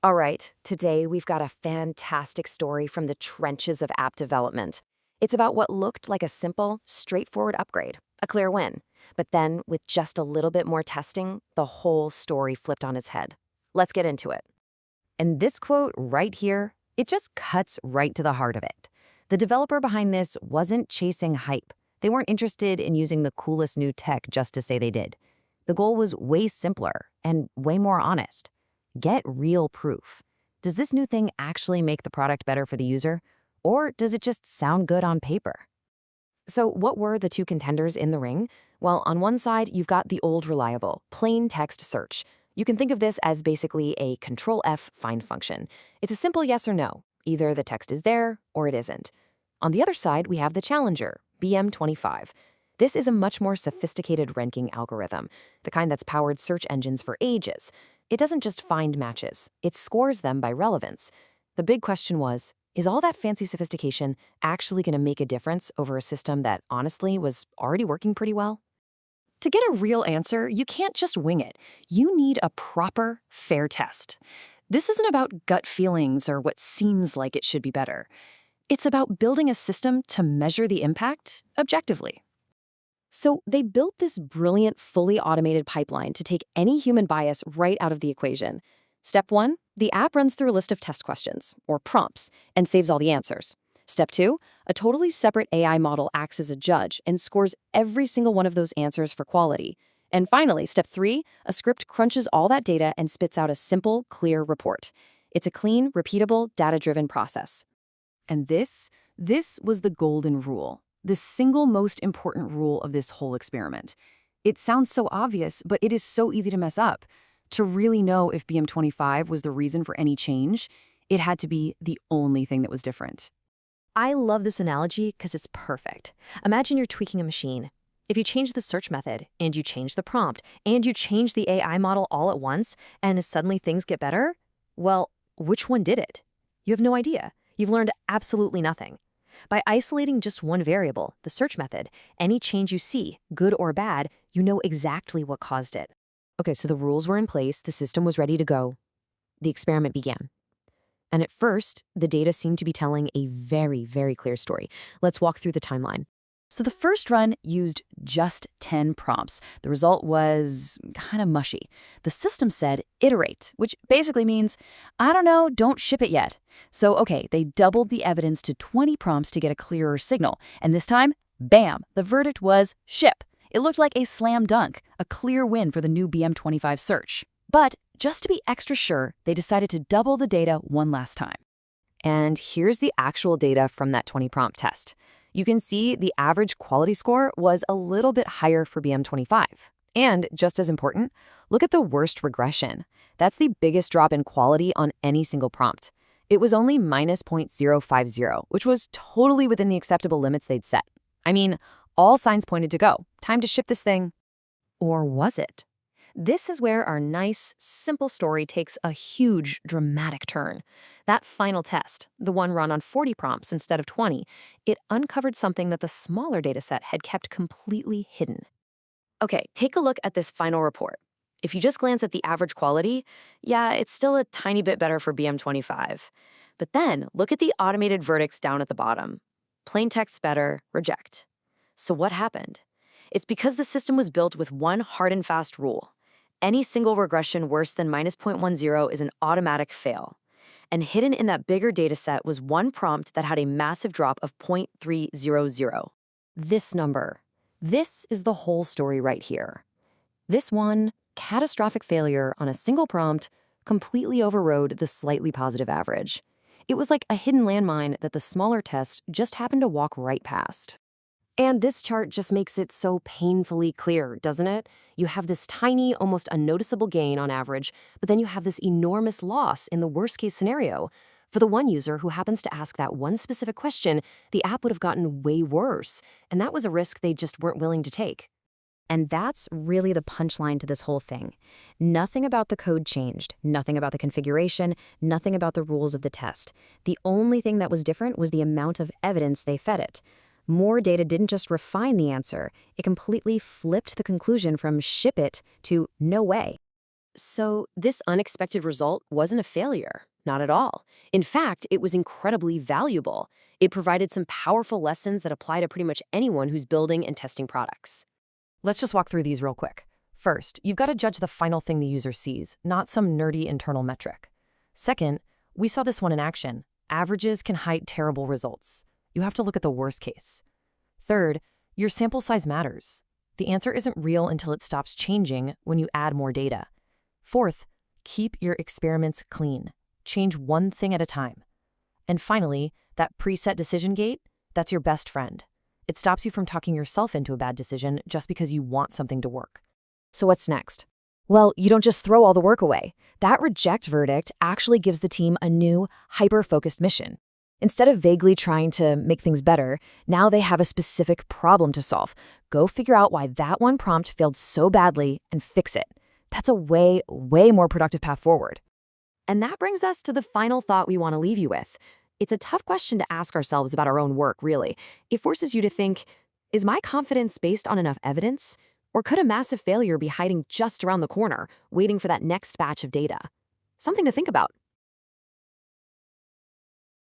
All right, today we've got a fantastic story from the trenches of app development. It's about what looked like a simple, straightforward upgrade, a clear win. But then, with just a little bit more testing, the whole story flipped on its head. Let's get into it. And this quote right here, it just cuts right to the heart of it. The developer behind this wasn't chasing hype. They weren't interested in using the coolest new tech just to say they did. The goal was way simpler and way more honest. Get real proof. Does this new thing actually make the product better for the user? Or does it just sound good on paper? So what were the two contenders in the ring? Well, on one side, you've got the old reliable, plain text search. You can think of this as basically a Control-F find function. It's a simple yes or no. Either the text is there or it isn't. On the other side, we have the challenger, BM25. This is a much more sophisticated ranking algorithm, the kind that's powered search engines for ages. It doesn't just find matches, it scores them by relevance. The big question was, is all that fancy sophistication actually going to make a difference over a system that honestly was already working pretty well? To get a real answer, you can't just wing it. You need a proper, fair test. This isn't about gut feelings or what seems like it should be better. It's about building a system to measure the impact objectively. So they built this brilliant, fully automated pipeline to take any human bias right out of the equation. Step 1, the app runs through a list of test questions, or prompts, and saves all the answers. Step 2, a totally separate AI model acts as a judge and scores every single one of those answers for quality. And finally, step 3, a script crunches all that data and spits out a simple, clear report. It's a clean, repeatable, data-driven process. And this was the golden rule, the single most important rule of this whole experiment. It sounds so obvious, but it is so easy to mess up. To really know if BM25 was the reason for any change, it had to be the only thing that was different. I love this analogy because it's perfect. Imagine you're tweaking a machine. If you change the search method, and you change the prompt, and you change the AI model all at once, and suddenly things get better, well, which one did it? You have no idea. You've learned absolutely nothing. By isolating just one variable, the search method, any change you see, good or bad, you know exactly what caused it. Okay, so the rules were in place, the system was ready to go. The experiment began. And at first, the data seemed to be telling a very, very clear story. Let's walk through the timeline. So the first run used just 10 prompts. The result was kind of mushy. The system said iterate, which basically means, I don't know, don't ship it yet. So okay, they doubled the evidence to 20 prompts to get a clearer signal. And this time, bam, the verdict was ship. It looked like a slam dunk, a clear win for the new BM25 search. But just to be extra sure, they decided to double the data one last time. And here's the actual data from that 20 prompt test. You can see the average quality score was a little bit higher for BM25. And just as important, look at the worst regression. That's the biggest drop in quality on any single prompt. It was only minus 0.050, which was totally within the acceptable limits they'd set. I mean, all signs pointed to go. Time to ship this thing. Or was it? This is where our nice, simple story takes a huge, dramatic turn. That final test, the one run on 40 prompts instead of 20, it uncovered something that the smaller dataset had kept completely hidden. Okay, take a look at this final report. If you just glance at the average quality, yeah, it's still a tiny bit better for BM25. But then, look at the automated verdicts down at the bottom. Plain text better, reject. So what happened? It's because the system was built with one hard and fast rule. Any single regression worse than minus 0.10 is an automatic fail. And hidden in that bigger dataset was one prompt that had a massive drop of 0.300. This number. This is the whole story right here. This one, catastrophic failure on a single prompt, completely overrode the slightly positive average. It was like a hidden landmine that the smaller test just happened to walk right past. And this chart just makes it so painfully clear, doesn't it? You have this tiny, almost unnoticeable gain on average, but then you have this enormous loss in the worst-case scenario. For the one user who happens to ask that one specific question, the app would have gotten way worse, and that was a risk they just weren't willing to take. And that's really the punchline to this whole thing. Nothing about the code changed, nothing about the configuration, nothing about the rules of the test. The only thing that was different was the amount of evidence they fed it. More data didn't just refine the answer, it completely flipped the conclusion from ship it to no way. So, this unexpected result wasn't a failure, not at all. In fact, it was incredibly valuable. It provided some powerful lessons that apply to pretty much anyone who's building and testing products. Let's just walk through these real quick. First, you've got to judge the final thing the user sees, not some nerdy internal metric. Second, we saw this one in action. Averages can hide terrible results. You have to look at the worst case. Third, your sample size matters. The answer isn't real until it stops changing when you add more data. Fourth, keep your experiments clean. Change one thing at a time. And finally, that preset decision gate, that's your best friend. It stops you from talking yourself into a bad decision just because you want something to work. So what's next? Well, you don't just throw all the work away. That reject verdict actually gives the team a new, hyper-focused mission. Instead of vaguely trying to make things better, now they have a specific problem to solve. Go figure out why that one prompt failed so badly and fix it. That's a way, way more productive path forward. And that brings us to the final thought we want to leave you with. It's a tough question to ask ourselves about our own work, really. It forces you to think, is my confidence based on enough evidence? Or could a massive failure be hiding just around the corner, waiting for that next batch of data? Something to think about.